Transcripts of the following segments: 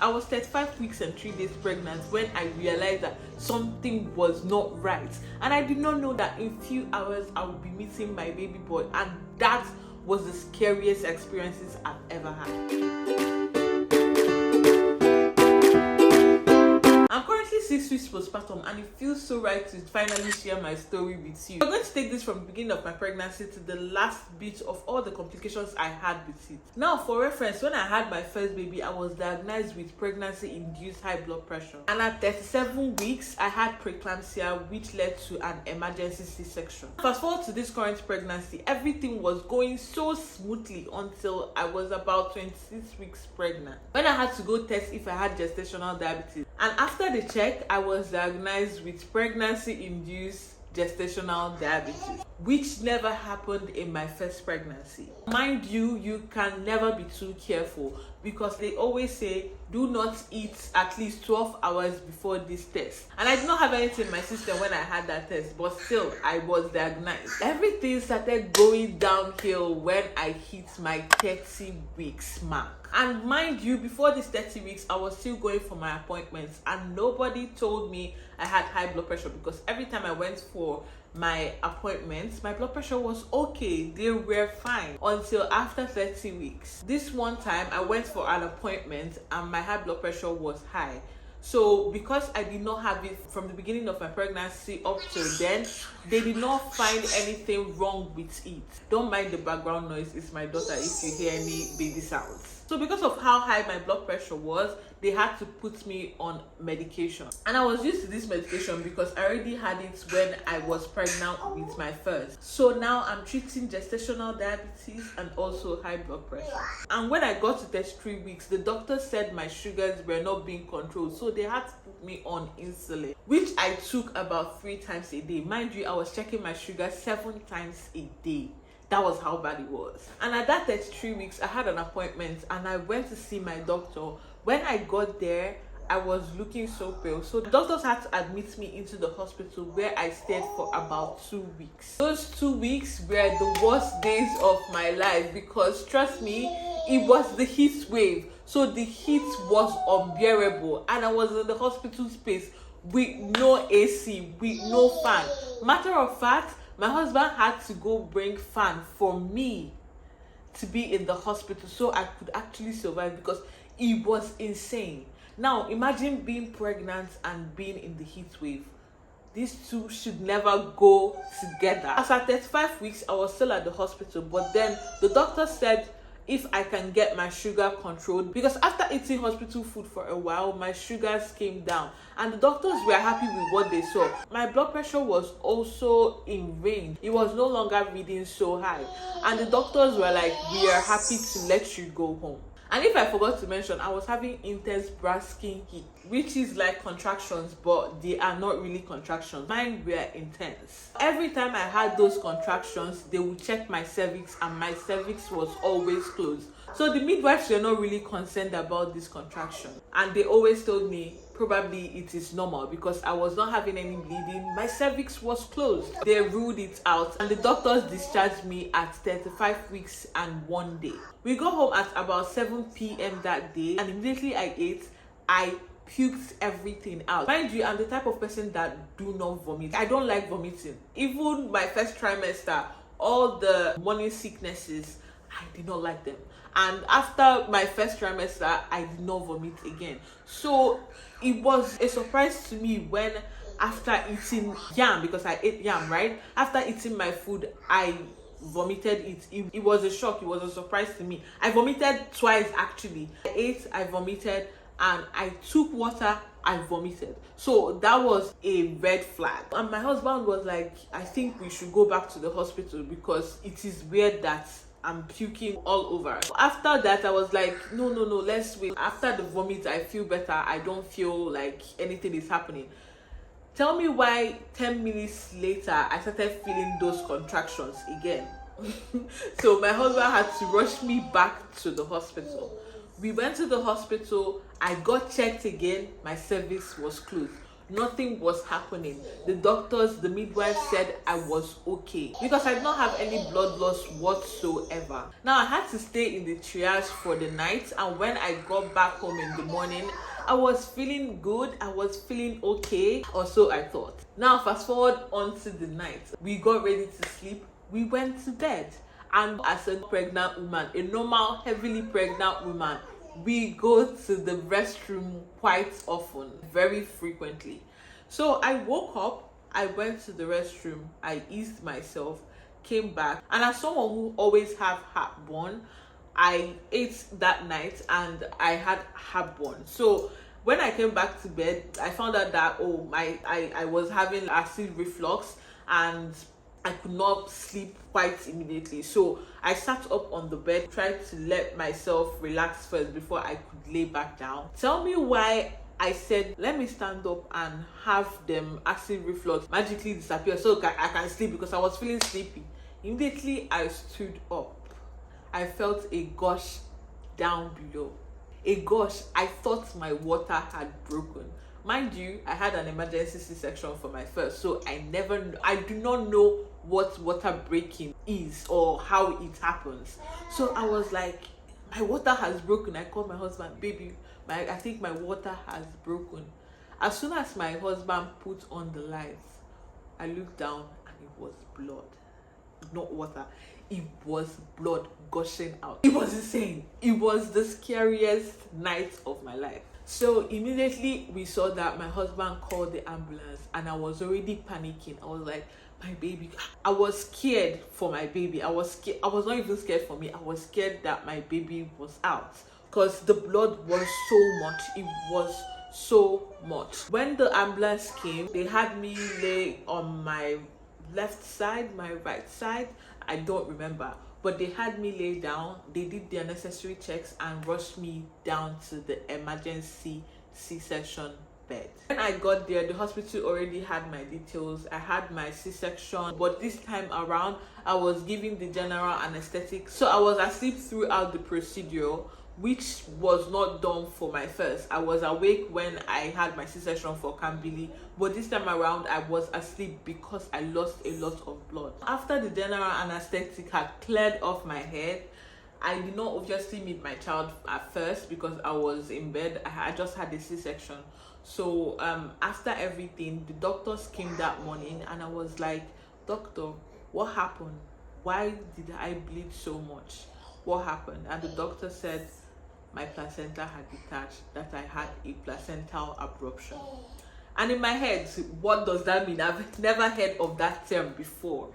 I was 35 weeks and 3 days pregnant when I realized that something was not right. And I did not know that in few hours I would be meeting my baby boy, and that was the scariest experiences I've ever had. I'm currently 6 weeks postpartum, and it feels so right to finally share my story with you. I'm going to take this from the beginning of my pregnancy to the last bit of all the complications I had with it. Now, for reference, when I had my first baby, I was diagnosed with pregnancy-induced high blood pressure. And at 37 weeks, I had preeclampsia, which led to an emergency C-section. Fast forward to this current pregnancy, everything was going so smoothly until I was about 26 weeks pregnant, when I had to go test if I had gestational diabetes. And after the check, I was diagnosed with pregnancy-induced gestational diabetes, which never happened in my first pregnancy. Mind you, you can never be too careful, because they always say do not eat at least 12 hours before this test. And I did not have anything in my system when I had that test, but still I was diagnosed. Everything started going downhill when I hit my 30 weeks mark. And mind you, before this 30 weeks, I was still going for my appointments, and nobody told me I had high blood pressure, because every time I went for my appointments, my blood pressure was okay. They were fine until after 30 weeks. This one time I went for an appointment and my high blood pressure was high. So because I did not have it from the beginning of my pregnancy up till then, they did not find anything wrong with it. Don't mind the background noise, it's my daughter if you hear any baby sounds. So because of how high my blood pressure was, they had to put me on medication. And I was used to this medication because I already had it when I was pregnant with my first. So now I'm treating gestational diabetes and also high blood pressure. And when I got to 33 weeks, the doctor said my sugars were not being controlled. So they had to put me on insulin, which I took about 3 times a day. Mind you, I was checking my sugar 7 times a day. That was how bad it was. And at that 33 weeks, I had an appointment and I went to see my doctor. When I got there, I was looking so pale. So the doctors had to admit me into the hospital, where I stayed for about 2 weeks. Those 2 weeks were the worst days of my life, because trust me, it was the heat wave. So the heat was unbearable, and I was in the hospital space with no AC, with no fan. Matter of fact, my husband had to go bring fan for me to be in the hospital so I could actually survive, because it was insane. Now imagine being pregnant and being in the heat wave. These two should never go together. As at 35 weeks, I was still at the hospital, but then the doctor said if I can get my sugar controlled, because after eating hospital food for a while, my sugars came down, and the doctors were happy with what they saw. My blood pressure was also in range. It was no longer reading so high, and the doctors were like, we are happy to let you go home. And if I forgot to mention, I was having intense breast-skin heat, which is like contractions, but they are not really contractions. Mine were intense. Every time I had those contractions, they would check my cervix, and my cervix was always closed. So the midwives were not really concerned about this contraction, and they always told me probably it is normal because I was not having any bleeding. My cervix was closed. They ruled it out, and the doctors discharged me at 35 weeks and 1 day. We got home at about 7 p.m. that day, and immediately I ate, I puked everything out. Mind you, I'm the type of person that do not vomit. I don't like vomiting. Even my first trimester, all the morning sicknesses, I did not like them. And after my first trimester, I did not vomit again. So it was a surprise to me when, after eating yam, because I ate yam, right? After eating my food, I vomited it. It was a shock. It was a surprise to me. I vomited twice actually. I ate, I vomited, and I took water, I vomited. So that was a red flag. And my husband was like, I think we should go back to the hospital because it is weird that I'm puking all over. After that, I was like, no, let's wait. After the vomit, I feel better. I don't feel like anything is happening. Tell me why 10 minutes later, I started feeling those contractions again. So my husband had to rush me back to the hospital. We went to the hospital. I got checked again. My cervix was closed. Nothing was happening. The doctors, the midwife said I was okay because I did not have any blood loss whatsoever. Now I had to stay in the triage for the night, and when I got back home in the morning, I was feeling good. I was feeling okay, or so I thought. Now fast forward onto the night. We got ready to sleep. We went to bed. And as a pregnant woman, a normal heavily pregnant woman, we go to the restroom quite often, very frequently. So I woke up, I went to the restroom, I eased myself, came back, and as someone who always have heartburn, I ate that night and I had heartburn. So when I came back to bed, I found out that I was having acid reflux and I could not sleep quite immediately. So I sat up on the bed, tried to let myself relax first before I could lay back down. Tell me why I said, let me stand up and have them acid reflux magically disappear so I can sleep, because I was feeling sleepy. Immediately I stood up. I felt a gush down below. A gush. I thought my water had broken. Mind you, I had an emergency C-section for my first, so I do not know what water breaking is or how it happens. So I was like, my water has broken. I called my husband, baby, I think my water has broken. As soon as my husband put on the lights, I looked down and it was blood. Not water. It was blood gushing out. It was insane. It was the scariest night of my life. So immediately we saw that, my husband called the ambulance and I was already panicking. I was like, my baby. I was scared for my baby. I was scared. I was not even scared for me. I was scared that my baby was out because the blood was so much. It was so much. When the ambulance came, they had me lay on my left side, my right side, I don't remember, but they had me lay down. They did their necessary checks and rushed me down to the emergency C-section bed. When I got there, the hospital already had my details. I had my C-section, but this time around I was given the general anesthetic, so I was asleep throughout the procedure, which was not done for my first. I was awake when I had my C-section for Kambili, but this time around I was asleep because I lost a lot of blood. After the general anesthetic had cleared off my head, I did not obviously meet my child at first because I was in bed. I just had a C-section. So after everything, the doctors came that morning and I was like, doctor, what happened? Why did I bleed so much? What happened? And the doctor said my placenta had detached, that I had a placental abruption. And in my head, what does that mean? I've never heard of that term before.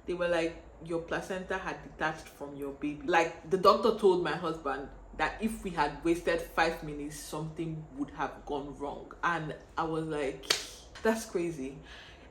They were like, your placenta had detached from your baby. Like, the doctor told my husband that if we had wasted 5 minutes, something would have gone wrong. And I was like, that's crazy.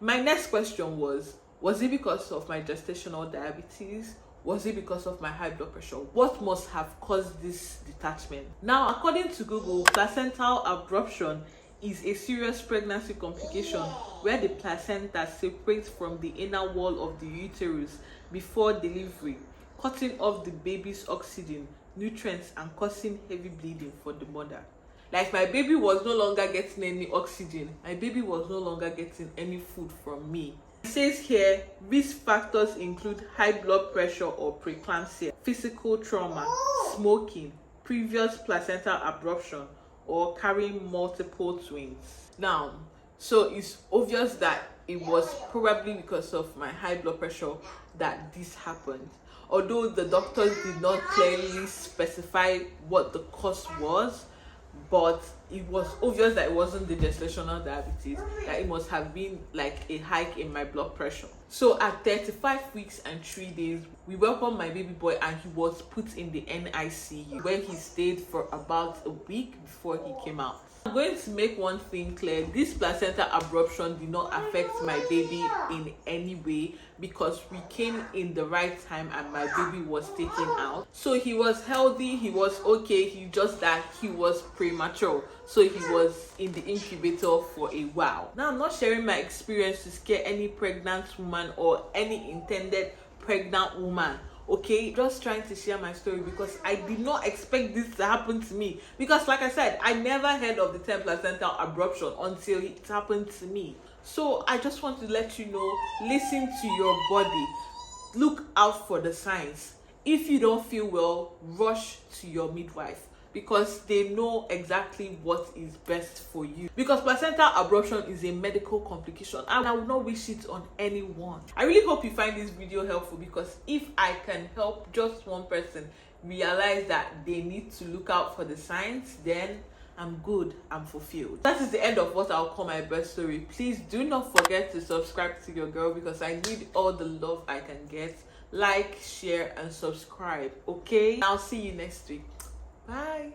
My next question was it because of my gestational diabetes? Was it because of my high blood pressure? What must have caused this detachment? Now, according to Google, placental abruption is a serious pregnancy complication where the placenta separates from the inner wall of the uterus before delivery, cutting off the baby's oxygen, nutrients, and causing heavy bleeding for the mother. Like, my baby was no longer getting any oxygen. My baby was no longer getting any food from me. It says here, risk factors include high blood pressure or preeclampsia, physical trauma, smoking, previous placental abruption, or carrying multiple twins. Now, so it's obvious that it was probably because of my high blood pressure that this happened. Although the doctors did not clearly specify what the cause was, but it was obvious that it wasn't the gestational diabetes, that it must have been like a hike in my blood pressure. So at 35 weeks and 3 days, we welcomed my baby boy and he was put in the NICU, where he stayed for about a week before he came out. I'm going to make one thing clear. This placenta abruption did not affect my baby in any way because we came in the right time and my baby was taken out. So he was healthy, he was okay, he just that he was premature. So he was in the incubator for a while. Now, I'm not sharing my experience to scare any pregnant woman or any intended pregnant woman Okay, just trying to share my story because I did not expect this to happen to me, because like I said, I never heard of the term placental abruption until it happened to me. So I just want to let you know, listen to your body, look out for the signs. If you don't feel well, rush to your midwife, because they know exactly what is best for you. Because placental abruption is a medical complication and I would not wish it on anyone. I really hope you find this video helpful, because if I can help just one person realize that they need to look out for the signs, then I'm good, I'm fulfilled. That is the end of what I'll call my birth story. Please do not forget to subscribe to your girl, because I need all the love I can get. Like, share, and subscribe, okay? I'll see you next week. Bye.